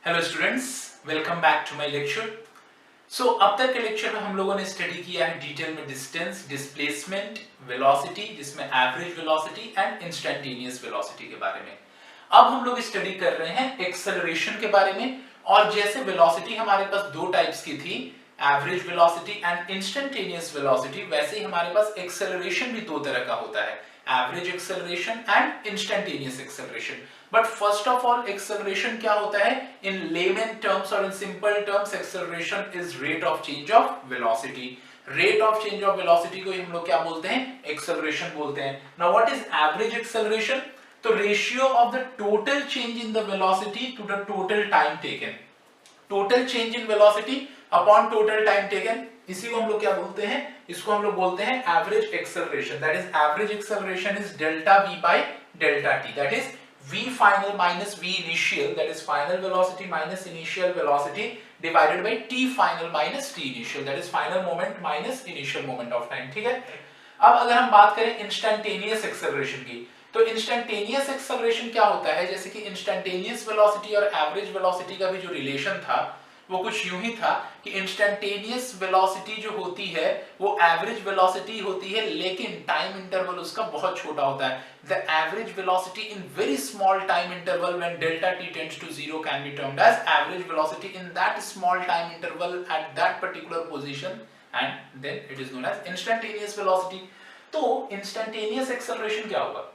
Hello students, welcome back to my lecture. अब तक के लेक्चर में हम लोगों ने स्टडी किया है डिटेल में डिस्टेंस, डिस्प्लेसमेंट, वेलोसिटी, जिसमें average velocity and instantaneous velocity के बारे में। अब हम लोग स्टडी कर रहे हैं एक्सेलरेशन के बारे में। और जैसे वेलोसिटी हमारे पास दो टाइप्स की थी, average velocity and instantaneous velocity, वैसे ही हमारे पास एक्सेलरेशन भी दो तरह का होता है, average acceleration and instantaneous acceleration. But first of all acceleration क्या होता है? इन लेमन टर्म्स और in simple terms, acceleration is rate of change of velocity. Rate of change of velocity को हम लोग क्या बोलते हैं? एक्सेलरेशन बोलते हैं। Now what is average acceleration? तो ratio of the total change in the velocity to the total time taken. Total change in velocity upon total time taken, इसी को हम लोग क्या बोलते हैं? इसको हम लोग बोलते हैं average acceleration. That is average acceleration is delta v by delta t। That is v final minus v initial, that is final velocity minus initial velocity divided by t final minus t initial, that is final moment minus initial moment of time। ठीक है। अब अगर हम बात करें instantaneous acceleration की, तो instantaneous acceleration क्या होता है? जैसे कि इंस्टेंटेनियस वेलोसिटी और एवरेज वेलोसिटी का भी जो रिलेशन था वो कुछ यूं ही था कि इंस्टेंटेनियस वेलोसिटी जो होती है वो एवरेज वेलोसिटी होती है, लेकिन टाइम इंटरवल उसका बहुत छोटा होता है। The average velocity in very small time interval when delta t tends to 0 can be termed as average velocity in that small time interval at that particular position, and then it is known as instantaneous velocity. तो instantaneous acceleration क्या होगा?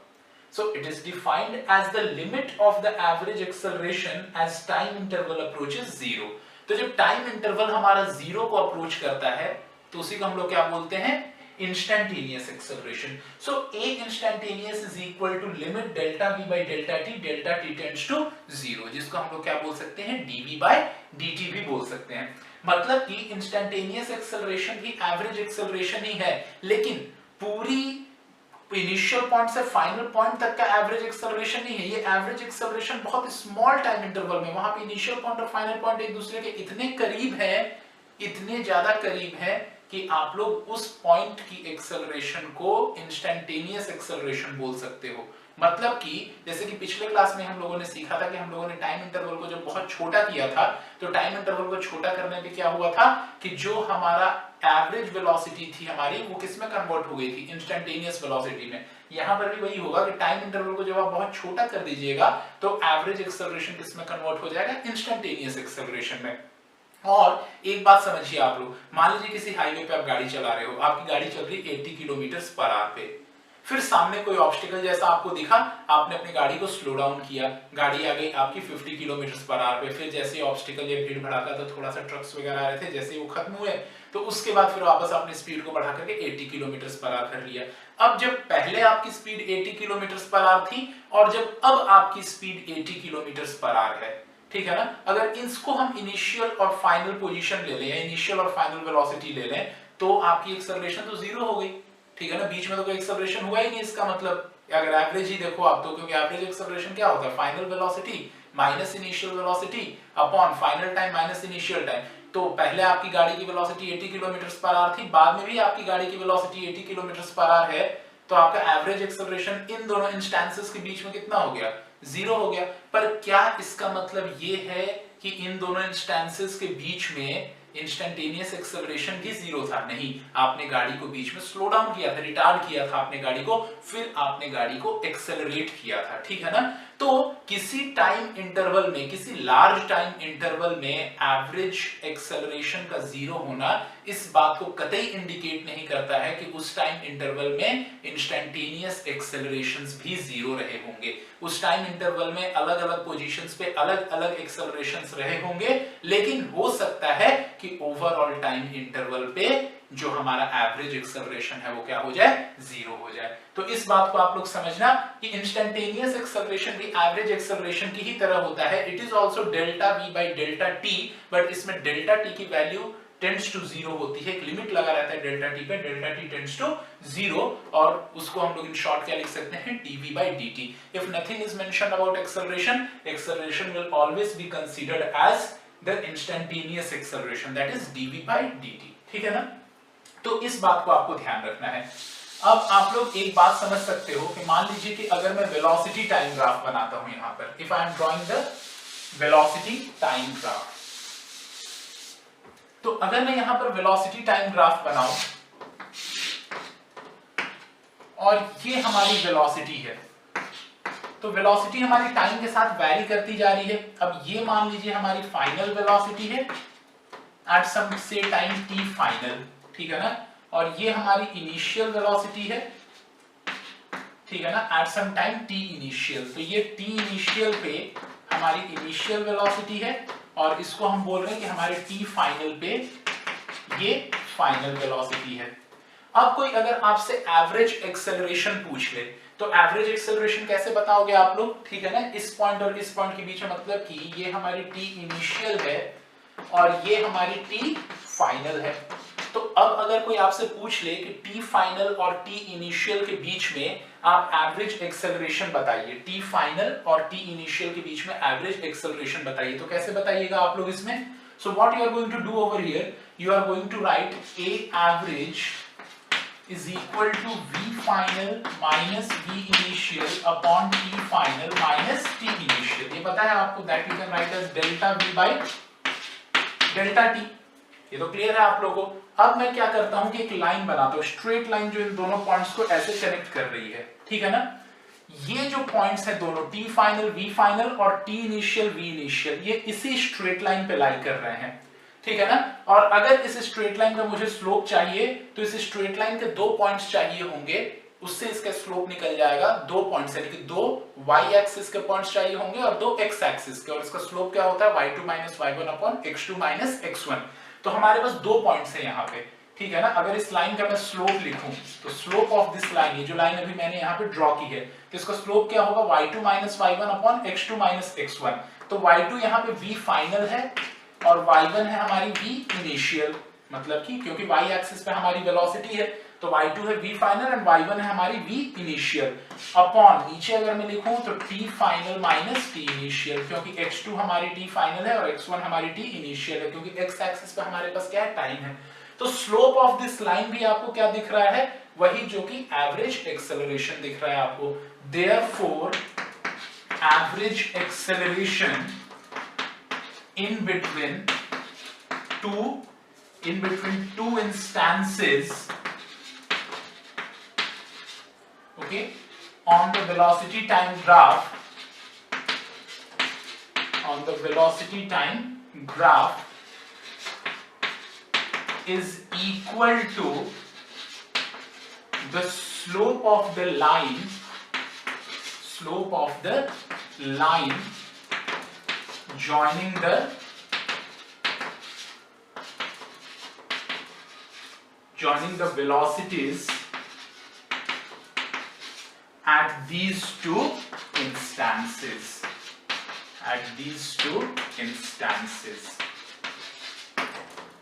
So it is defined as the limit of the average acceleration as time interval approaches 0। तो जब time interval हमारा 0 को approach करता है तो उसी को हम लोग क्या बोलते हैं? Instantaneous acceleration. So a instantaneous is equal to limit delta v by delta t tends to 0, जिसको हम लोग क्या बोल सकते हैं? dv बाय dt भी बोल सकते हैं। मतलब कि इंस्टेंटेनियस एक्सेलरेशन भी एवरेज एक्सेलरेशन ही है, लेकिन पूरी इनिशियल पॉइंट से फाइनल पॉइंट तक का एवरेज एक्सेलरेशन नहीं है। ये एवरेज एक्सेलरेशन बहुत स्मॉल टाइम इंटरवल में, वहां पे इनिशियल पॉइंट और फाइनल पॉइंट एक दूसरे के इतने करीब है, इतने ज्यादा करीब है कि आप लोग उस पॉइंट की एक्सेलरेशन को इंस्टेंटेनियस एक्सेलरेशन बोल सकते हो। मतलब कि जैसे कि पिछले क्लास में हम लोगों ने सीखा था कि हम लोगों ने टाइम इंटरवल को जब बहुत छोटा किया था, तो टाइम इंटरवल को छोटा करने पे क्या हुआ था कि जो हमारा एवरेज वेलोसिटी थी हमारी, वो किस में कन्वर्ट हो गई थी? इंस्टेंटेनियस वेलोसिटी में। यहां पर भी वही होगा कि टाइम इंटरवल को जब आप बहुत छोटा कर दीजिएगा तो एवरेज एक्सेलरेशन किस में कन्वर्ट हो जाएगा? इंस्टेंटेनियस एक्सेलरेशन में। और एक बात समझिए आप लोग, मान लीजिए किसी हाईवे पे आप गाड़ी चला रहे हो, आपकी गाड़ी चल रही 80 किलोमीटर पर आवर पे, फिर सामने कोई ऑब्स्टिकल जैसा आपको दिखा, आपने अपनी गाड़ी को स्लो डाउन किया, गाड़ी आ गई आपकी 50 किलोमीटर पर आवर पे। फिर जैसे ऑब्स्टिकल या भीड़ भड़ाका तो थोड़ा सा ट्रक्स वगैरह आ रहे थे, जैसे वो खत्म हुए तो उसके बाद फिर वापस आपने स्पीड को बढ़ा करके 80 किलोमीटर पर आवर कर लिया। अब जब पहले आपकी स्पीड 80 किलोमीटर पर आवर थी और जब अब आपकी स्पीड 80 किलोमीटर पर आवर है, ठीक है ना? अगर इसको हम इनिशियल और फाइनल पोजीशन ले लें, इनिशियल और फाइनल वेलोसिटी ले लें, तो आपकी एक्सेलरेशन तो 0 हो गई, ठीक है ना? बीच में तो कोई एक्सेलरेशन हुआ ही नहीं। इसका मतलब अगर एवरेज ही देखो आप तो, क्योंकि एवरेज एक्सेलरेशन क्या होता है? Final velocity minus initial velocity upon final time minus initial time. तो पहले आपकी गाड़ी की वेलोसिटी 80 किलोमीटर पर आवर थी, बाद में भी आपकी गाड़ी की वेलोसिटी 80 किलोमीटर पर आवर है, तो आपका एवरेज एक्सेलरेशन इन दोनों इंस्टेंसेस के बीच में कितना हो गया? 0 हो गया। पर क्या इसका मतलब ये है कि इन दोनों इंस्टेंसेस के बीच में इंस्टेंटेनियस एक्सेलरेशन भी 0 था? नहीं, आपने गाड़ी को बीच में स्लो डाउन किया था, रिटार्ड किया था आपने गाड़ी को, फिर आपने गाड़ी को एक्सेलरेट किया था, ठीक है ना? तो किसी टाइम इंटरवल में, किसी लार्ज टाइम इंटरवल में एवरेज एक्सेलरेशन का 0 होना इस बात को कतई इंडिकेट नहीं करता है कि उस टाइम इंटरवल में इंस्टेंटेनियस एक्सेलरेशंस भी 0 रहे होंगे। उस टाइम इंटरवल में अलग अलग पोजीशंस पे अलग अलग एक्सेलरेशंस रहे होंगे, लेकिन हो सकता है कि ओवरऑल टाइम इंटरवल पे जो हमारा एवरेज एक्सेलरेशन है वो क्या हो जाए? 0 हो जाए। तो इस बात को आप लोग समझना कि इंस्टेंटेनियस एक्सेलरेशन भी एवरेज एक्सेलरेशन की ही तरह होता है। It is also delta v by delta t, but इसमें डेल्टा t की वैल्यू टेंड्स टू 0 होती है, एक लिमिट लगा रहता है डेल्टा t पे, डेल्टा t टेंड्स टू 0, और उसको हम लोग इन शॉर्ट क्या लिख सकते हैं? dv by dt। if nothing is mentioned about acceleration, acceleration will always be considered as the instantaneous acceleration, that is dv by dt। ठीक है ना? तो इस बात को आपको ध्यान रखना है। अब आप लोग एक बात समझ सकते हो कि मान लीजिए कि अगर मैं वेलोसिटी टाइम ग्राफ बनाता हूं यहां पर, if I am drawing the velocity time graph. तो अगर मैं यहां पर वेलोसिटी टाइम ग्राफ बनाऊं और ये हमारी वेलोसिटी है, तो वेलोसिटी हमारी टाइम के साथ वैरी करती जा रही है। अब ये मान लीजिए हमारी फाइनल वेलोसिटी है एट सम से टाइम टी फाइनल, ठीक है ना, और ये हमारी इनिशियल वेलोसिटी है, ठीक है ना, at some time T initial. तो ये टी इनिशियल पे हमारी इनिशियल वेलोसिटी है और इसको हम बोल रहे हैं कि हमारे टी फाइनल पे ये फाइनल वेलोसिटी है। अब कोई अगर आपसे एवरेज एक्सेलरेशन पूछ ले तो एवरेज एक्सेलरेशन कैसे बताओगे आप लोग, ठीक है ना, इस पॉइंट और इस पॉइंट के बीच में, मतलब कि ये हमारी टी इनिशियल है और ये हमारी टी फाइनल है। तो अब अगर कोई आपसे पूछ ले कि टी फाइनल और टी इनिशियल के बीच में आप एवरेज एक्सेलरेशन बताइए, टी फाइनल और टी इनिशियल के बीच में एवरेज एक्सेलरेशन बताइए, तो कैसे बताइएगा आप लोग इसमें? So what you are going to do over here, you are going to write a average is equal to v final minus v initial upon t final minus t initial। ये पता है आपको, that you can write as delta v by delta t। ये तो clear है आप लोगों को। अब मैं क्या करता हूं कि एक लाइन बनाता हूं, स्ट्रेट लाइन जो इन दोनों पॉइंट्स को ऐसे कनेक्ट कर रही है, ठीक है ना। ये जो पॉइंट्स है दोनों t फाइनल v फाइनल और t इनिशियल v इनिशियल, ये इसी स्ट्रेट लाइन पे लाई कर रहे हैं, ठीक है ना। और अगर इस स्ट्रेट लाइन का मुझे स्लोप चाहिए तो इस स्ट्रेट लाइन के दो पॉइंट्स चाहिए होंगे, उससे इसका स्लोप निकल जाएगा दो पॉइंट्स, यानी कि दो y एक्सिस के पॉइंट्स चाहिए होंगे और दो x एक्सिस के, और इसका स्लोप क्या होता है y2 minus y1 upon x2 minus x1। तो हमारे पास दो पॉइंट्स है यहाँ पे, ठीक है ना। अगर इस लाइन का मैं स्लोप लिखूं तो स्लोप ऑफ दिस लाइन, ये जो लाइन अभी मैंने यहाँ पे ड्रॉ की है, तो इसका स्लोप क्या होगा y2 minus y1 upon x2 minus x1। तो y2 यहाँ पे v फाइनल है और y1 है हमारी v इनिशियल, मतलब कि क्योंकि y एक्सिस पे हमारी वेलोसिटी है तो y2 है v फाइनल एंड y1 है हमारी v इनिशियल, अपॉन नीचे अगर मैं लिखूं तो t final minus t initial, क्योंकि x2 हमारी t फाइनल है और x1 हमारी t इनिशियल है, क्योंकि x एक्सिस पे हमारे पास क्या है, टाइम है। तो स्लोप ऑफ दिस लाइन भी आपको क्या दिख रहा है, वही जो कि एवरेज एक्सेलरेशन दिख रहा है आपको। Therefore average acceleration in between two instances, okay, on the velocity time graph, is equal to the slope of the line joining the velocities at these two instances,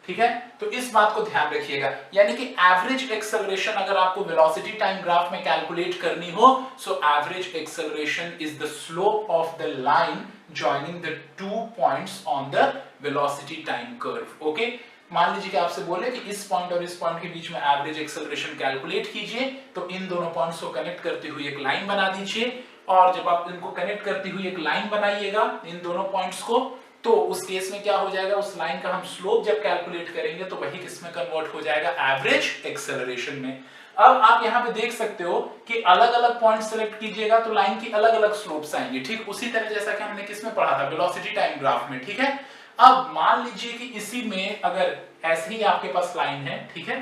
ठीक है। तो इस बात को ध्यान रखिएगा, यानी कि एवरेज एक्सेलरेशन अगर आपको वेलोसिटी टाइम ग्राफ में कैलकुलेट करनी हो, so average acceleration is the slope of the line joining the two points on the velocity time curve, okay। मान लीजिए कि आपसे बोले कि इस पॉइंट और इस पॉइंट के बीच में एवरेज एक्सेलरेशन कैलकुलेट कीजिए, तो इन दोनों पॉइंट्स को कनेक्ट करती हुई एक लाइन बना दीजिए, और जब आप इनको कनेक्ट करती हुई एक लाइन बनाइएगा इन दोनों पॉइंट्स को, तो उस केस में क्या हो जाएगा, उस लाइन का हम स्लोप जब कैलकुलेट करेंगे तो वही किसमें कन्वर्ट हो जाएगा, एवरेज एक्सेलरेशन में। अब आप यहाँ पे देख सकते हो कि अलग अलग पॉइंट सेलेक्ट कीजिएगा तो लाइन की अलग अलग स्लोप्स आएंगे, ठीक उसी तरह जैसा कि हमने किसमें पढ़ा था, वेलोसिटी टाइम ग्राफ में, ठीक है। अब मान लीजिए कि इसी में अगर ऐसे ही आपके पास लाइन है, ठीक है,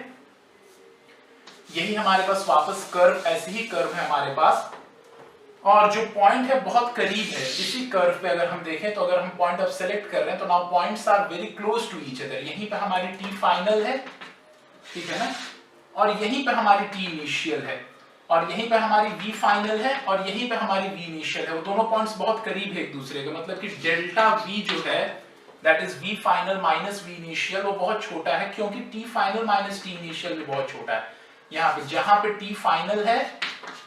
यही हमारे पास वापस कर्व, ऐसे ही कर्व है हमारे पास, और जो पॉइंट है बहुत करीब है इसी कर्व पे, अगर हम देखें तो अगर हम पॉइंट अब सेलेक्ट कर रहे हैं तो now points are very close to each other. यहीं पे हमारी टी फाइनल है, ठीक है ना, और यहीं पे हमारी टी इनिशियल है, और यहीं पे हमारी v फाइनल है, और यहीं पे हमारी v इनिशियल है। वो दोनों पॉइंट्स बहुत करीब है एक दूसरे के, मतलब कि डेल्टा v जो है, that is v final minus v initial, वो बहुत छोटा है, क्योंकि t final minus t initial भी बहुत छोटा है। यहाँ पे जहां पे t फाइनल है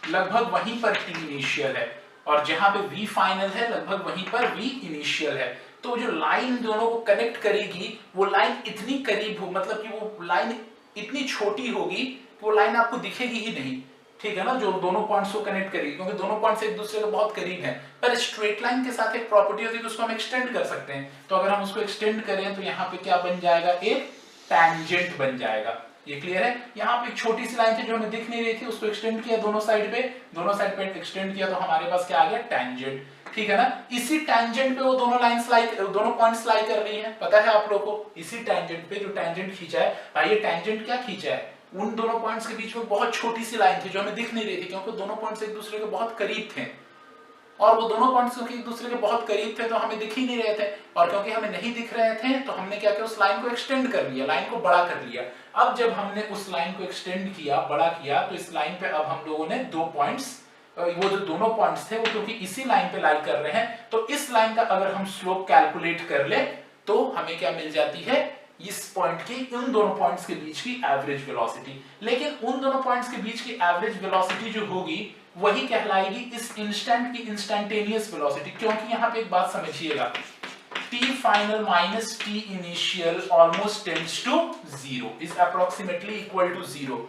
लगभग वहीं पर t इनिशियल है, और जहां पे v फाइनल है लगभग वहीं पर v इनिशियल है। तो जो लाइन दोनों को कनेक्ट करेगी वो लाइन इतनी करीब हो, मतलब कि वो लाइन इतनी छोटी होगी वो लाइन आपको दिखेगी ही नहीं, ठीक है ना, जो दोनों पॉइंट्स को कनेक्ट करेगी, क्योंकि दोनों पॉइंट्स एक दूसरे के बहुत करीब हैं। पर स्ट्रेट लाइन के साथ एक प्रॉपर्टी होती है कि उसको हम एक्सटेंड कर सकते हैं। तो अगर हम उसको एक्सटेंड करें तो यहाँ पे क्या बन जाएगा, एक टैंजेंट बन जाएगा। ये क्लियर है। यहाँ पे एक छोटी सी लाइन थी जो हमें दिख नहीं रही थी, उसको एक्सटेंड किया दोनों साइड पे एक्सटेंड किया तो हमारे पास क्या आ गया, टैंजेंट। ठीक है ना। इसी टैंजेंट पे वो दोनों लाइंस दोनों पॉइंट्स लाई कर रही हैं, पता है आप लोगों को। इसी टैंजेंट पे जो टैंजेंट खींचा है भाई, ये टैंजेंट क्या खींचा है, उन दोनों पॉइंट्स के बीच में बहुत छोटी सी लाइन थी जो हमें दिख नहीं रही थी, क्योंकि दोनों पॉइंट्स एक दूसरे के बहुत करीब थे। और वो दोनों पॉइंट्स क्योंकि एक दूसरे के बहुत करीब थे तो हमें दिख ही नहीं रहे थे, और क्योंकि हमें नहीं दिख रहे थे तो हमने क्या किया, उस लाइन को एक्सटेंड कर लिया, लाइन को बड़ा कर लिया। अब जब हमने उस लाइन को एक्सटेंड किया, बड़ा किया, तो इस लाइन पे अब हम लोगों ने दो पॉइंट्स, वो जो दोनों पॉइंट्स थे वो क्योंकि इसी लाइन पे लाई कर रहे हैं, तो इस लाइन का अगर हम स्लोप कैलकुलेट कर ले तो हमें क्या मिल जाती है, इस पॉइंट की, उन दोनों पॉइंट्स के बीच की एवरेज वेलोसिटी। लेकिन उन दोनों पॉइंट्स के बीच की एवरेज वेलोसिटी जो होगी वही कहलाएगी इस इंस्टेंट की इंस्टेंटेनियस वेलोसिटी। क्योंकि यहां पे एक बात समझिएगा, t final minus t initial almost tends to 0 is approximately equal to 0,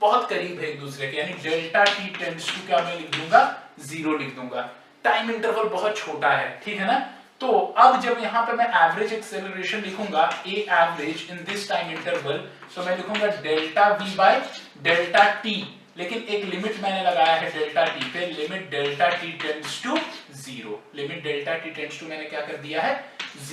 बहुत करीब है एक दूसरे के, यानी डेल्टा t tends to क्या मैं लिख दूंगा, 0 लिख दूंगा। टाइम इंटरवल बहुत छोटा है, ठीक है ना। तो अब जब यहां पे मैं एवरेज एक्सेलरेशन लिखूंगा, a average in this time interval, तो मैं लिखूंगा delta v by delta t, लेकिन एक लिमिट मैंने लगाया है डेल्टा t पे, limit delta t tends to 0, limit delta t tends to मैंने क्या कर दिया है,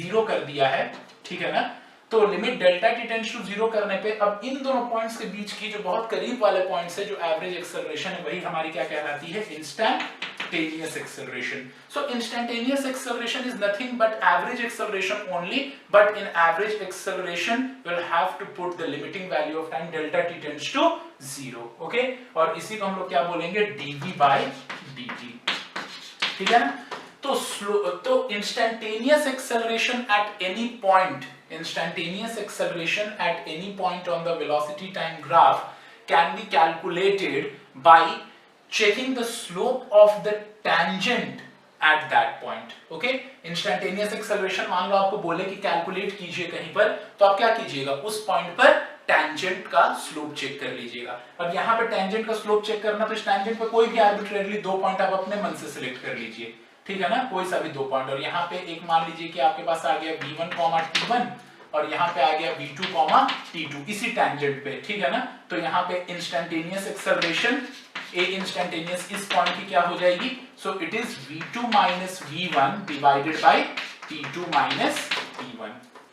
0 कर दिया है, ठीक है ना। तो limit delta t tends to 0 करने पे अब इन दोनों पॉइंट्स के बीच की जो बहुत करीब वाले पॉइंट्स है, जो एवरेज एक्सेलरेशन है, वही हमारी क्या कहलाती है, instantaneous acceleration. So instantaneous acceleration is nothing but average acceleration only, but in average acceleration we'll have to put the limiting value of time delta t tends to 0, okay. और इसी को हम लोग क्या बोलेंगे, dv by dt, ठीक है ना। तो instantaneous acceleration at any point, instantaneous acceleration at any point on the velocity time graph can be calculated by checking the slope of the tangent at that point, okay। instantaneous acceleration मान लो आपको बोले कि calculate कीजिए कहीं पर, तो आप क्या कीजिएगा, उस पॉइंट पर टेंजेंट का स्लोप चेक कर लीजिएगा। अब यहाँ पे टेंजेंट का स्लोप चेक करना, तो इस टेंजेंट पे कोई भी आर्बिट्रेरली दो पॉइंट आप अपने मन से सिलेक्ट कर लीजिए, ठीक है ना, कोई सा भी दो पॉइंट। और यहाँ पे एक मान लीजिए कि आपके पास आ गया v1, t1, और यहाँ पे आ गया v2, t2, इसी टेंजेंट पे, ठीक है ना। तो यहाँ पे इंस्टेंटेनियस एक्सेलरेशन a इंस्टेंटेनियस इस पॉइंट की क्या हो जाएगी, so it is v2 minus v1 divided by t2 minus t1,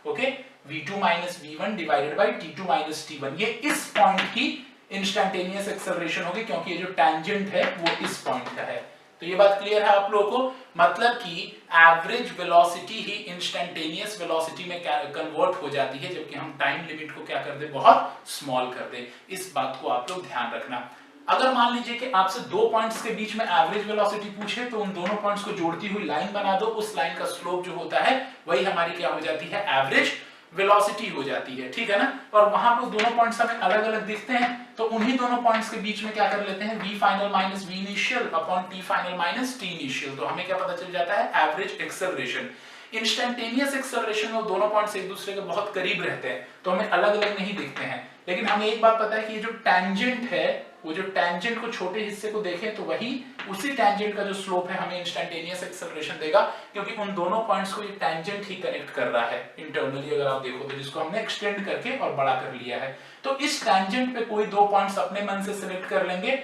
okay. v2 minus v1 divided by t2 minus t1, ये इस पॉइंट की इंस्टेंटेनियस एक्सेलरेशन होगी, क्योंकि ये जो टेंजेंट है वो इस पॉइंट का है। तो ये बात क्लियर है आप लोगों को, मतलब कि एवरेज वेलोसिटी ही इंस्टेंटेनियस वेलोसिटी में कन्वर्ट हो जाती है, जबकि हम टाइम लिमिट को क्या कर दे, बहुत स्मॉल कर दे। इस बात को आप लोग ध्यान रखना। अगर मान लीजिए कि आपसे दो पॉइंट्स के बीच में एवरेज वेलोसिटी पूछे, तो उन दोनों पॉइंट्स को जोड़ती हुई लाइन बना दो, उस लाइन का स्लोप जो होता है वही हमारी क्या हो जाती है, एवरेज वेलोसिटी हो जाती है, ठीक है ना। और वहां पर दोनों पॉइंट्स हमें अलग अलग दिखते हैं, तो उन्हीं दोनों पॉइंट्स के बीच में क्या कर लेते हैं, v final minus v initial upon t final minus t initial, तो हमें क्या पता चल जाता है, एवरेज एक्सेलरेशन। इंस्टेंटेनियस एक्सेलरेशन में दोनों पॉइंट्स एक दूसरे के बहुत करीब रहते हैं, तो हमें अलग अलग नहीं दिखते हैं। लेकिन हमें एक बात पता है कि ये जो टेंजेंट है, वो जो टेंजेंट को छोटे हिस्से को देखें तो वही उसी टेंजेंट का जो स्लोप है हमें इंस्टेंटेनियस एक्सेलरेशन देगा, क्योंकि उन दोनों पॉइंट्स को ये टेंजेंट ही कनेक्ट कर रहा है इंटरनली। अगर आप देखो तो जिसको हमने एक्सटेंड करके और बड़ा कर लिया है, तो इस टेंजेंट पे कोई दो पॉइंट्स अपने मन से सिलेक्ट कर लेंगे,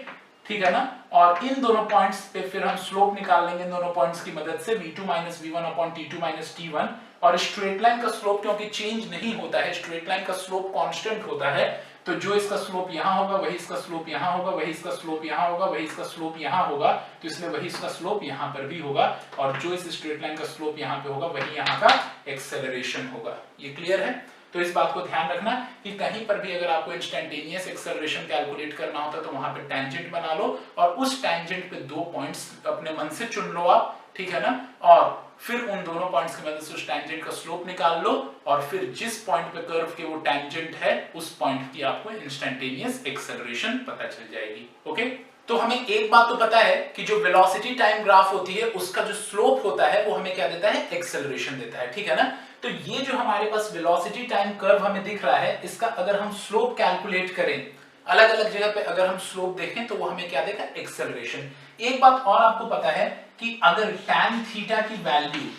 ठीक है ना। और इन दोनों पॉइंट्स पे फिर हम स्लोप निकाल लेंगे इन दोनों पॉइंट्स की मदद से, v2 minus v1 upon t2 minus t1। और स्ट्रेट लाइन का स्लोप क्योंकि चेंज नहीं होता है, स्ट्रेट लाइन का स्लोप कांस्टेंट होता है, तो जो इसका स्लोप यहाँ होगा वही इसका स्लोप यहाँ होगा, वही इसका स्लोप यहाँ होगा, वही इसका स्लोप यहाँ होगा, तो इसलिए वही इसका स्लोप यहाँ पर भी होगा, और जो इस स्ट्रेट लाइन का स्लोप यहाँ पे होगा वही यहाँ का एक्सेलरेशन होगा। ये क्लियर है। तो इस बात को ध्यान रखना कि कहीं पर भी अगर आपको इंस्टेंटेनियस एक्सेलरेशन कैलकुलेट करना होता है तो वहां पे टेंजेंट बना लो, और उस टेंजेंट पे दो पॉइंट्स अपने मन से चुन लो आप, ठीक है ना। और फिर उन दोनों पॉइंट्स की मदद से उस टेंजेंट का स्लोप निकाल लो, और फिर जिस पॉइंट पे कर्व के वो टेंजेंट है उस पॉइंट की आपको इंस्टेंटेनियस एक्सेलरेशन पता चल जाएगी, ओके। तो हमें एक बात तो पता है कि जो वेलोसिटी टाइम ग्राफ होती है उसका जो स्लोप होता है वो हमें क्या देता है, एक्सेलरेशन देता है, ठीक है ना। तो ये जो हमारे पास वेलोसिटी टाइम कर्व हमें दिख रहा है, इसका अगर हम स्लोप कैलकुलेट करें अलग अलग जगह पे अगर हम स्लोप देखें तो वो हमें क्या देगा, एक्सेलरेशन। एक बात और आपको पता है कि अगर tan थीटा की वैल्यू,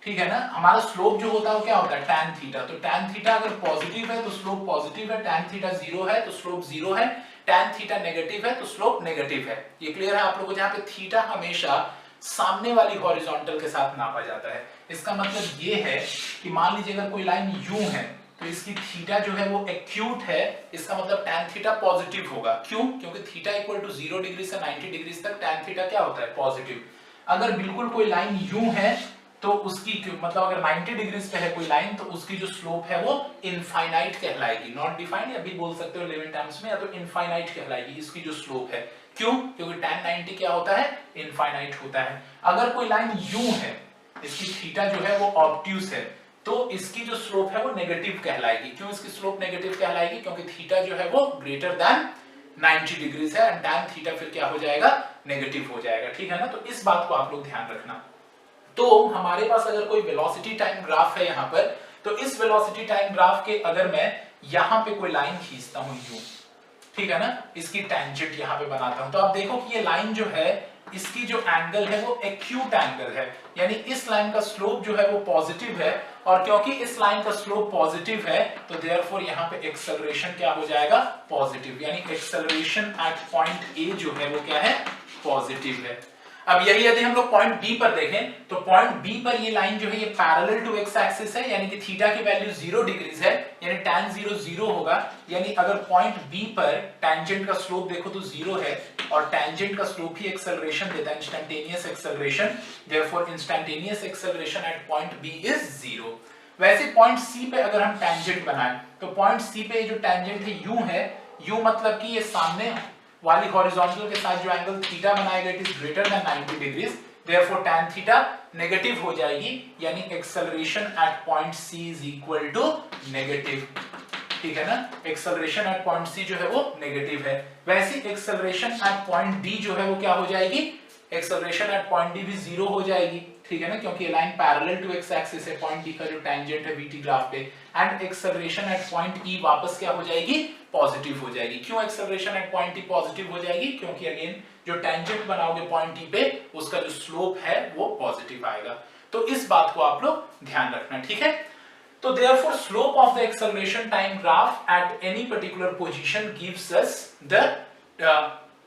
ठीक है ना, हमारा स्लोप जो होता है वो क्या होता है, tan थीटा। तो tan थीटा अगर पॉजिटिव है तो स्लोप पॉजिटिव है, tan थीटा 0 है तो स्लोप 0 है, tan थीटा नेगेटिव है तो स्लोप नेगेटिव है। ये क्लियर है आप लोगों को, जहां पे थीटा हमेशा सामने वाली हॉरिजॉन्टल के साथ नापा जाता है। इसका मतलब ये है कि मान लीजिए अगर कोई लाइन यूं है तो इसकी थीटा जो है वो एक्यूट है, इसका मतलब tan थीटा पॉजिटिव होगा। क्यों? क्योंकि थीटा इक्वल टू 0 डिग्री से 90 डिग्री तक tan थीटा क्या होता है, पॉजिटिव। अगर बिल्कुल कोई लाइन यूं है तो उसकी मतलब अगर 90 डिग्री पे है कोई लाइन तो उसकी जो स्लोप है वो इनफाइनाइट कहलाएगी, नॉट डिफाइंड, या भी बोल सकते हो 11 टर्म्स में, या तो इनफाइनाइट कहलाएगी इसकी जो स्लोप है। क्यों? क्योंकि tan 90 क्या होता है, इनफाइनाइट होता है। अगर कोई लाइन यूं है, इसकी थीटा जो है वो ऑब्ट्यूस है, तो इसकी जो स्लोप है वो नेगेटिव कहलाएगी। क्यों इसकी स्लोप नेगेटिव कहलाएगी? क्योंकि थीटा जो है वो ग्रेटर देन 90 डिग्री है एंड tan थीटा फिर क्या हो जाएगा, नेगेटिव हो जाएगा। ठीक है ना, तो इस बात को आप लोग ध्यान रखना। तो हमारे पास अगर कोई वेलोसिटी टाइम ग्राफ है यहाँ पर, तो इस वेलोसिटी टाइम ग्राफ के अगर मैं यहाँ पे कोई लाइन खींचता हूँ यूं, ठीक है ना, इसकी टेंजेंट यहाँ पे बनाता हूँ, तो आप देखो कि ये लाइन जो है इसकी जो एंगल है वो एक्यूट एंगल है, यानी इस लाइन का स्लोप जो है वो पॉजिटिव है, और क्योंकि इस लाइन का स्लोप पॉजिटिव है तो देयरफॉर यहाँ पे एक्सेलरेशन क्या हो जाएगा, पॉजिटिव, यानी एक्सेलरेशन एट पॉइंट ए जो है वो क्या है, पॉजिटिव है। अब यही यदि हम लोग पॉइंट बी पर देखें तो पॉइंट बी पर ये लाइन जो है ये पैरेलल टू एक्स एक्सिस है, यानी कि थीटा की वैल्यू 0 डिग्रीज है, यानी tan 0 0 होगा। यानी अगर पॉइंट बी पर टेंजेंट का स्लोप देखो तो 0 है, और टेंजेंट का स्लोप ही एक्सेलरेशन देता है, instantaneous acceleration, therefore instantaneous acceleration at point B is 0। वैसे पॉइंट सी पे अगर हम टेंजेंट बनाएं तो पॉइंट सी पे जो टेंजेंट है यूं है, यूं मतलब कि ये सामने वाली हॉरिजॉन्टल के साथ जो एंगल थीटा बनाएगा it is greater than 90 degrees, therefore tan theta negative हो जाएगी, यानी acceleration at point C is equal to negative. ठीक है ना, एक्सेलरेशन एट पॉइंट सी जो है वो नेगेटिव है। वैसे एक्सेलरेशन एट पॉइंट डी जो है वो क्या हो जाएगी, एक्सेलरेशन एट पॉइंट डी भी 0 हो जाएगी। ठीक है ना, क्योंकि ये line parallel to X axis है, पॉइंट डी का जो टेंजेंट है वीटी ग्राफ पे, and acceleration at point E वापस क्या हो जाएगी, पॉजिटिव हो जाएगी। क्यों acceleration at point E positive हो जाएगी? क्योंकि अगेन जो टेंजेंट बनाओगे पॉइंट ई पे उसका जो स्लोप है वो पॉजिटिव आएगा। तो इस बात को आप लोग ध्यान रखना, ठीक है। तो therefore slope of the acceleration time graph at any particular position gives us the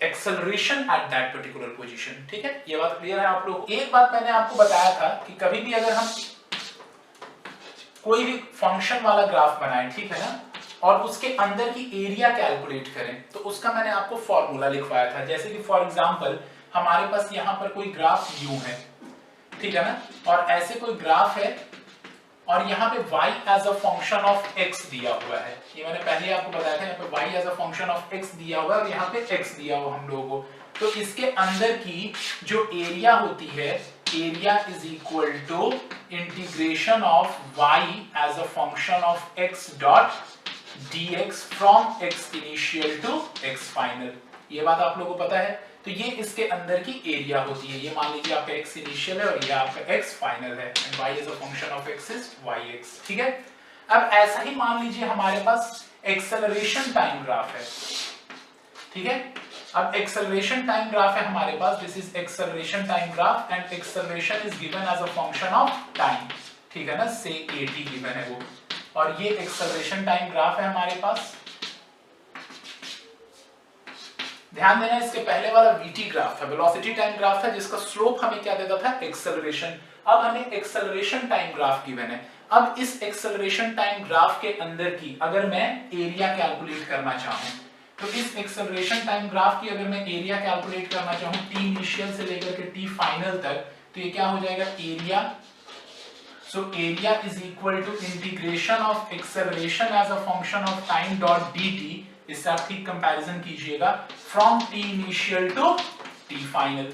acceleration at that particular position। ठीक है, ये बात क्लियर है आप लोग। एक बात मैंने आपको बताया था कि कभी भी अगर हम कोई भी फंक्शन वाला ग्राफ बनाएं, ठीक है ना, और उसके अंदर की एरिया कैलकुलेट करें तो उसका मैंने आपको फॉर्मूला लिखवाया था। जैसे कि फॉर एग्जांपल हमारे पास यहाँ पर कोई ग्राफ u है, ठीक है ना, और ऐसे कोई ग्राफ है और यहाँ पे y as a function of x दिया हुआ है। ये मैंने पहले आपको बताया था, यहाँ पे y as a function of x दिया हुआ है और यहाँ पे x दिया हुआ हम लोगों को। तो इसके अंदर की जो एरिया होती है, area is equal to integration of y as a function of x dot dx from x initial to x final. ये बात आप लोगों को पता है। तो ये इसके अंदर की एरिया होती है। ये मान लीजिए आपका x इनिशियल है और ये आपका x फाइनल है, and y is a function of x is yx। ठीक है, अब ऐसा ही मान लीजिए हमारे पास एक्सेलरेशन टाइम ग्राफ है। ठीक है, अब एक्सेलरेशन टाइम ग्राफ है हमारे पास, this is acceleration time graph and acceleration is given as a function of time. ठीक है ना, से at गिवन है वो, और ये एक्सेलरेशन टाइम ग्राफ है हमारे पास। ध्यान देना, इसके पहले वाला वीटी ग्राफ था, वेलोसिटी टाइम ग्राफ था, जिसका स्लोप हमें क्या देता था, एक्सेलरेशन। अब हमें एक्सेलरेशन टाइम ग्राफ गिवन है। अब इस एक्सेलरेशन टाइम ग्राफ के अंदर की अगर मैं एरिया कैलकुलेट करना चाहूं, तो इस एक्सेलरेशन टाइम ग्राफ की अगर मैं एरिया कैलकुलेट करना चाहूं टी इनिशियल से लेकर के टी फाइनल तक, तो ये क्या हो जाएगा, area. So area is equal to integration of acceleration as a function of time dot dt, इससे आप ठीक कंपैरिजन कीजिएगा, from t initial to t final.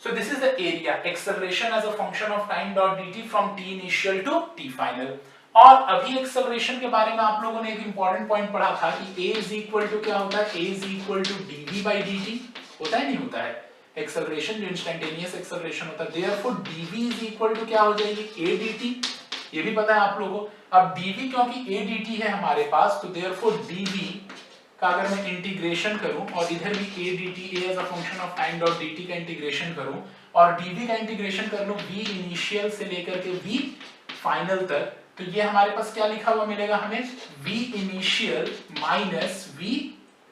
So this is the area, acceleration as a function of time dot dt from t initial to t final. और अभी acceleration के बारे में आप लोगों ने एक इंपॉर्टेंट पॉइंट पढ़ा था कि a इज इक्वल टू क्या होता है, a is equal to dv by dt। होता है नहीं होता है, एक्सेलरेशन जो इंस्टेंटेनियस एक्सेलरेशन होता है, therefore dv is equal to क्या हो जाएगी, a dt। ये भी पता है आप लोगों को। अब dv क्योंकि a dt है हमारे पास, तो देयरफॉर dv का अगर मैं इंटीग्रेशन करूं और इधर भी a dt a as a function of time dot dt का इंटीग्रेशन करूं और dv का इंटीग्रेशन कर लूं v इनिशियल से लेकर के v फाइनल तक, तो ये हमारे पास क्या लिखा हुआ मिलेगा हमें, v initial minus v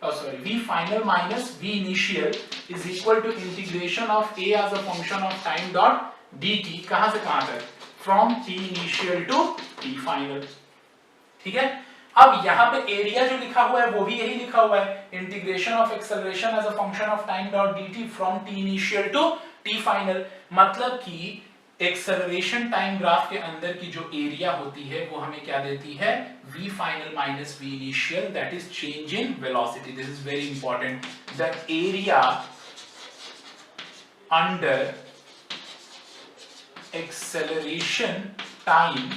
v final minus v initial is equal to integration of a as a function of time dot dt, कहां से कहां तक, from t initial to t final। ठीक है, अब यहां पे एरिया जो लिखा हुआ है वो भी यही लिखा हुआ है, integration of acceleration as a function of time dot dt from t initial to t final, मतलब कि एक्सेलरेशन टाइम ग्राफ के अंदर की जो एरिया होती है वो हमें क्या देती है, v final minus v initial, that is change in velocity। this is very important, the area under acceleration time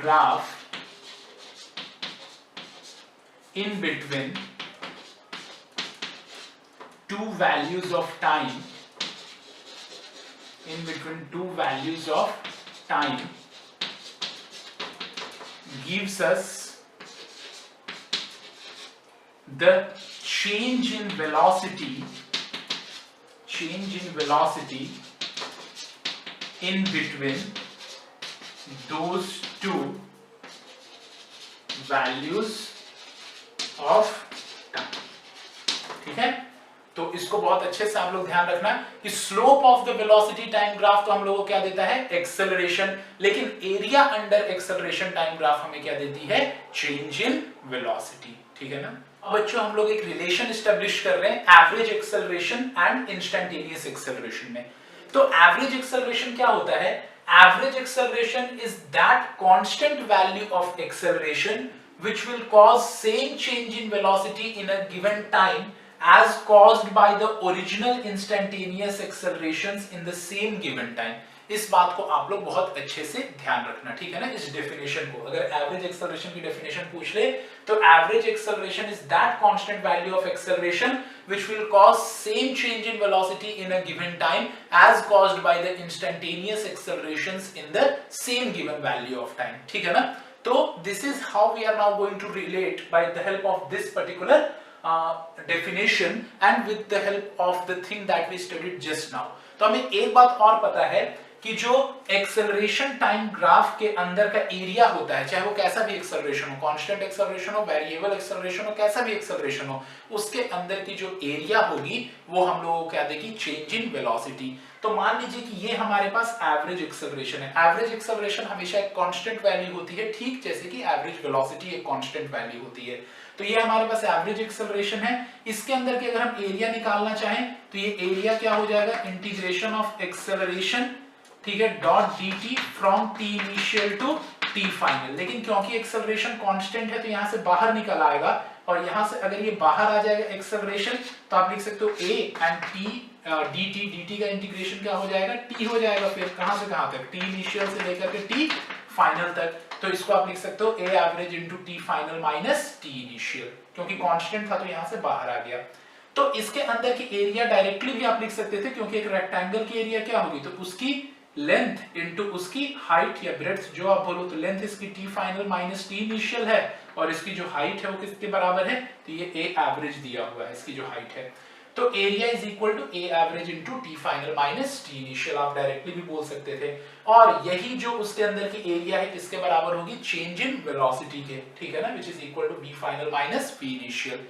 graph in between two values of time, in between two values of time gives us the change in velocity in between those two values of time। ठीक है, तो इसको बहुत अच्छे से आप लोग ध्यान रखना कि slope of the velocity time graph तो हम लोगों को क्या देता है, एक्सेलरेशन, लेकिन area under acceleration time graph हमें क्या देती है, चेंज इन वेलोसिटी। ठीक है ना। अब बच्चों हम लोग एक रिलेशन एस्टेब्लिश कर रहे हैं average acceleration and instantaneous acceleration में। तो एवरेज एक्सेलरेशन क्या होता है, average acceleration is that constant value of acceleration which will cause same change in velocity in a given time as caused by the original instantaneous accelerations in the same given time। इस बात को आप लोग बहुत अच्छे से ध्यान रखना, ठीक है ना। इस डेफिनेशन को अगर एवरेज एक्सेलरेशन की डेफिनेशन पूछ ले तो average acceleration is that constant value of acceleration which will cause same change in velocity in a given time as caused by the instantaneous accelerations in the same given value of time। ठीक है ना। तो this is how we are now going to relate by the help of this particular definition and with the help of the thing that we studied just now। तो हमें एक बात और पता है कि जो एक्सेलरेशन टाइम ग्राफ के अंदर का एरिया होता है, चाहे वो कैसा भी एक्सेलरेशन हो, कांस्टेंट एक्सेलरेशन हो, वेरिएबल एक्सेलरेशन हो, कैसा भी एक्सेलरेशन हो, उसके अंदर की जो एरिया होगी वो हम लोगों को क्या देगी, चेंज इन वेलोसिटी। तो मान लीजिए कि ये हमारे पास एवरेज एक्सेलरेशन है। एवरेज एक्सेलरेशन हमेशा एक कांस्टेंट वैल्यू होती है, ठीक जैसे कि एवरेज वेलोसिटी एक कांस्टेंट वैल्यू होती है। तो ये हमारे पास एवरेज एक्सेलरेशन है। इसके अंदर की अगर हम एरिया निकालना चाहें तो ये एरिया क्या हो जाएगा, इंटीग्रेशन ऑफ एक्सेलरेशन, ठीक है, dot dt from t initial to t final. लेकिन क्योंकि एक्सेलरेशन कांस्टेंट है तो यहां से बाहर निकल आएगा, और यहां से अगर ये बाहर आ जाएगा एक्सेलरेशन तो आप लिख सकते हो a एंड t dt का इंटीग्रेशन क्या हो जाएगा, t हो जाएगा। फिर कहां से कहां तक, t इनिशियल से लेकर के t फाइनल तक। तो इसको आप लिख सकते हो a average into t final minus t initial, क्योंकि कांस्टेंट था तो यहां से बाहर आ गया। तो इसके अंदर की एरिया डायरेक्टली भी आप लिख सकते थे, क्योंकि एक रेक्टेंगल की एरिया क्या होगी, तो उसकी लेंथ इनटू उसकी हाइट या ब्रेड्थ जो आप बोलो, तो लेंथ इसकी t final minus t initial है और इसकी जो हाइट है वो किसके बराबर है, तो ये a एवरेज दिया हुआ है, इसकी जो हाइट है। तो area is equal to a average into t final minus t initial, आप डायरेक्टली भी बोल सकते थे। और यही जो उसके अंदर की एरिया है किसके बराबर होगी, चेंज इन वेलोसिटी के, ठीक है ना, which is equal to v final minus v initial.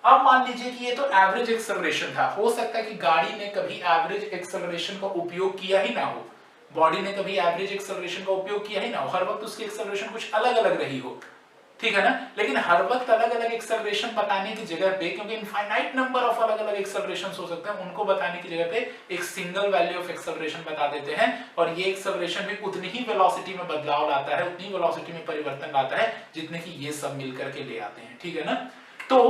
अब मान लीजिए कि ये तो एवरेज एक्सेलरेशन था, हो सकता है कि गाड़ी ने कभी एवरेज एक्सेलरेशन का उपयोग किया ही ना हो, बॉडी ने कभी एवरेज एक्सेलरेशन का उपयोग किया ही ना हो, हर वक्त उसकी एक्सेलरेशन कुछ अलग अलग रही हो, ठीक है ना। लेकिन हर वक्त अलग अलग एक्सेलरेशन बताने की जगह पे, क्योंकि इनफाइनाइट नंबर ऑफ अलग अलग एक्सेलरेशंस हो सकते हैं, उनको बताने की जगह पे एक सिंगल वैल्यू ऑफ एक्सेलरेशन बता देते हैं, और ये एक्सेलरेशन भी उतनी ही वेलोसिटी में बदलाव लाता है, उतनी वेलोसिटी में परिवर्तन लाता है जितने की ये सब मिलकर के ले आते हैं, ठीक है ना। तो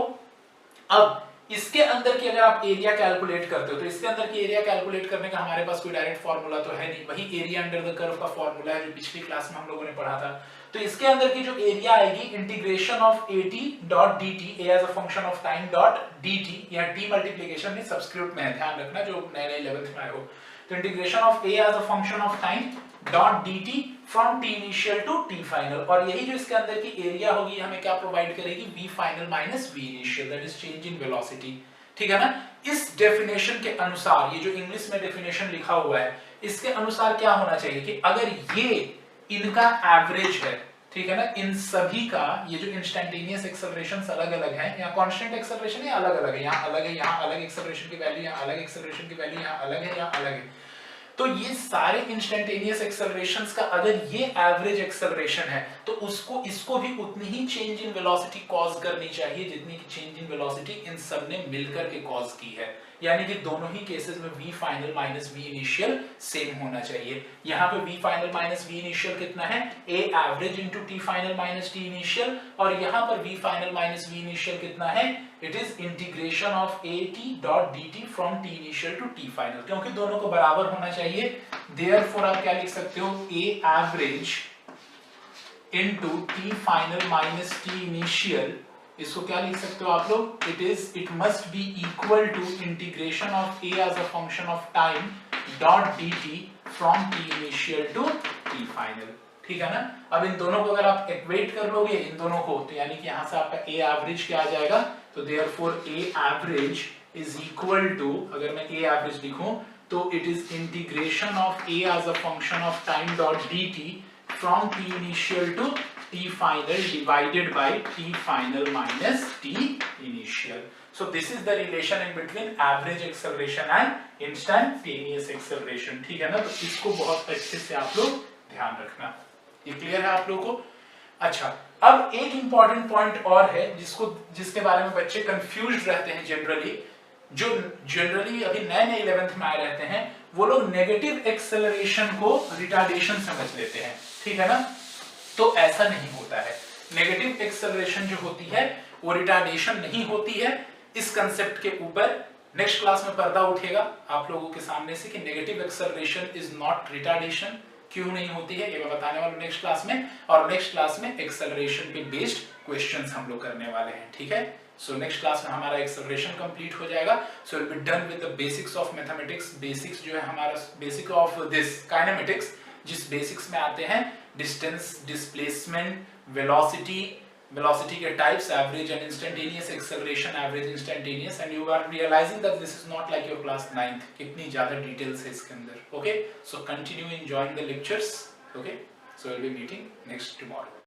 अब इसके अंदर की अगर आप एरिया कैलकुलेट करते हो तो इसके अंदर की एरिया कैलकुलेट करने का हमारे पास कोई डायरेक्ट फार्मूला तो है नहीं, वही एरिया अंडर द कर्व का फार्मूला है जो पिछली क्लास में हम लोगों ने पढ़ा था। तो इसके अंदर की जो एरिया आएगी, integration of at dot dt, a as a function of time dot dt, यहां t मल्टीप्लिकेशन में सब्स्क्रिप्ट में है, ध्यान रखना जो नए 11th में आए हो। तो integration of a as a function of time dot D T from T initial to T final, और यही जो इसके अंदर की एरिया होगी हमें क्या प्रोवाइड करेगी, v final minus v initial, that is change in velocity. ठीक है ना। इस डेफिनेशन के अनुसार, ये जो इंग्लिश में डेफिनेशन लिखा हुआ है, इसके अनुसार क्या होना चाहिए कि अगर ये इनका एवरेज है, ठीक है ना, इन सभी का, ये जो इंस्टेंटेनियस एक्सेलरेशंस अलग अलग हैं, यहाँ कांस्टेंट एक्सेलरेशन है अलग अलग है, यहाँ अलग है, यहाँ अलग एक्सेलरेशन की वैल्यू, यहाँ अलग एक्सेलरेशन की वैल्यू, यहाँ अलग है, यहाँ अलग है, तो ये सारे इंस्टेंटेनियस एक्सेलरेशंस का अगर ये एवरेज एक्सेलरेशन है तो उसको, इसको भी उतनी ही चेंज इन वेलोसिटी कॉज करनी चाहिए जितनी की चेंज इन वेलोसिटी इन सब ने मिलकर के कॉज की है, यानी कि दोनों ही केसेस में v final minus v initial same होना चाहिए। यहाँ पे v final minus v initial कितना है, a average into t final minus t initial, और यहाँ पर v final minus v initial कितना है, it is integration of at dot dt from t initial to t final, क्योंकि दोनों को बराबर होना चाहिए, देयरफॉर आप क्या लिख सकते हो, a average into t final minus t initial, इसको क्या लिख सकते हो आप लोग, it must be equal to integration of a as a function of time dot dt from t initial to t final. ठीक है ना। अब इन दोनों को अगर आप इक्वेट कर लोगे इन दोनों को, तो यानी कि यहां से आपका a एवरेज क्या आ जाएगा, तो therefore a average is equal to, अगर मैं a एवरेज लिखूं तो it is integration of a as a function of time dot dt from t initial to t final divided by t final minus t initial. So this is the relation in between average acceleration and instantaneous acceleration. ठीक है ना। तो इसको बहुत अच्छे से आप लोग ध्यान रखना। ये क्लियर है आप लोगों को। अच्छा, अब एक इंपॉर्टेंट पॉइंट और है जिसके बारे में बच्चे कंफ्यूज रहते हैं जनरली, जो जनरली अभी नए नए 11th में आए रहते हैं, वो लोग नेगेटिव एक्सेलरेशन को रिटार्डेशन समझ लेते हैं। ठीक है ना। तो ऐसा नहीं होता है, नेगेटिव एक्सेलरेशन जो होती है वो रिटार्डेशन नहीं होती है। इस कंसेप्ट के ऊपर नेक्स्ट क्लास में पर्दा उठेगा आप लोगों के सामने से कि negative acceleration is not retardation, क्यों नहीं होती है ये मैं बताने वाला हूं नेक्स्ट क्लास में, और नेक्स्ट क्लास में एक्सेलरेशन पे बेस्ड क्वेश्चंस हम लोग करने वाले हैं। ठीक है। सो नेक्स्ट क्लास में हमारा एक्सेलरेशन कंप्लीट हो जाएगा। So will be done with the basics of mathematics, basics जो है हमारा बेसिक ऑफ दिस काइनेमेटिक्स, जिस बेसिक्स में आते हैं डिस्टेंस, डिस्प्लेसमेंट, वेलोसिटी, वेलोसिटी के types, average and instantaneous acceleration, average instantaneous, and you are realizing that this is not like your class 9th, कितनी ज्यादा डिटेल्स है इसके अंदर। Okay, so continue enjoying the lectures. Okay, so will be meeting next tomorrow.